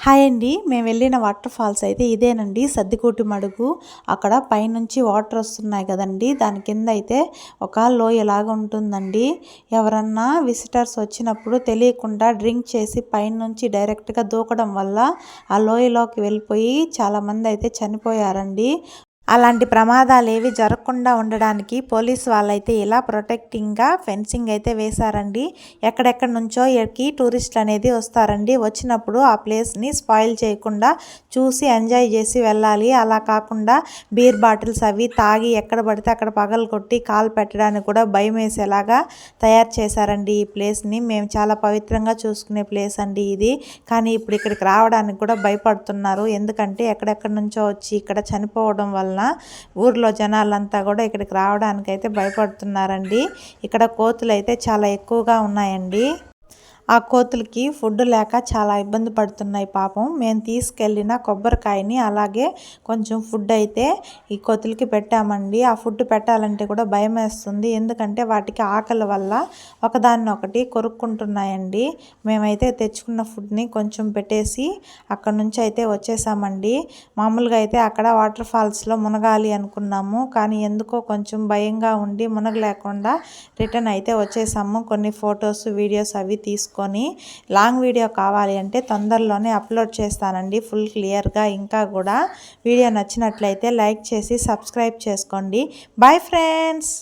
Hi అండి, మేము వెళ్ళిన వాటర్ ఫాల్స్ అయితే ఇదేనండి, సద్దికోటి మడుగు. అక్కడ పైనుంచి వాటర్ వస్తున్నాయి కదండి, దాని కింద అయితే ఒక లోయలాగా ఉంటుందండి. ఎవరన్నా విజిటర్స్ వచ్చినప్పుడు తెలియకుండా డ్రింక్ చేసి పైనుంచి డైరెక్ట్గా దూకడం వల్ల ఆ లోయలోకి వెళ్ళిపోయి చాలామంది అయితే చనిపోయారండి. అలాంటి ప్రమాదాలు ఏవి జరగకుండా ఉండడానికి పోలీసు వాళ్ళైతే ఇలా ప్రొటెక్టింగ్గా ఫెన్సింగ్ అయితే వేశారండి. ఎక్కడెక్కడి నుంచో ఎక్కి టూరిస్టులు అనేది వస్తారండి. వచ్చినప్పుడు ఆ ప్లేస్ని స్పాయిల్ చేయకుండా చూసి ఎంజాయ్ చేసి వెళ్ళాలి. అలా కాకుండా బీర్ బాటిల్స్ అవి తాగి ఎక్కడ పడితే అక్కడ పగలగొట్టి కాలు పెట్టడానికి కూడా భయం వేసేలాగా తయారు చేశారండి ఈ ప్లేస్ని. మేము చాలా పవిత్రంగా చూసుకునే ప్లేస్ అండి ఇది. కానీ ఇప్పుడు ఇక్కడికి రావడానికి కూడా భయపడుతున్నారు. ఎందుకంటే ఎక్కడెక్కడి నుంచో వచ్చి ఇక్కడ చనిపోవడం వలన ఊర్లో జనాలంతా కూడా ఇక్కడికి రావడానికి అయితే భయపడుతున్నారండి. ఇక్కడ కోతులు అయితే చాలా ఎక్కువగా ఉన్నాయండి. ఆ కోతులకి ఫుడ్ లేక చాలా ఇబ్బంది పడుతున్నాయి పాపం. మేము తీసుకెళ్ళిన కొబ్బరికాయని అలాగే కొంచెం ఫుడ్ అయితే ఈ కోతులకి పెట్టామండి. ఆ ఫుడ్ పెట్టాలంటే కూడా భయం వేస్తుంది, ఎందుకంటే వాటికి ఆకలి వల్ల ఒకదాన్నొకటి కొరుక్కుంటున్నాయండి. మేమైతే తెచ్చుకున్న ఫుడ్ని కొంచెం పెట్టేసి అక్కడ నుంచి అయితే వచ్చేసామండి. మామూలుగా అయితే అక్కడ వాటర్ ఫాల్స్లో మునగాలి అనుకున్నాము, కానీ ఎందుకో కొంచెం భయంగా ఉండి మునగలేకుండా రిటర్న్ అయితే వచ్చేసాము. కొన్ని ఫొటోస్ వీడియోస్ అవి తీసుకొని లాంగ్ వీడియో కావాలి అంటే తొందరలోనే అప్లోడ్ చేస్తానండి ఫుల్ క్లియర్గా. ఇంకా కూడా వీడియో నచ్చినట్లయితే లైక్ చేసి సబ్స్క్రైబ్ చేసుకోండి. Bye friends.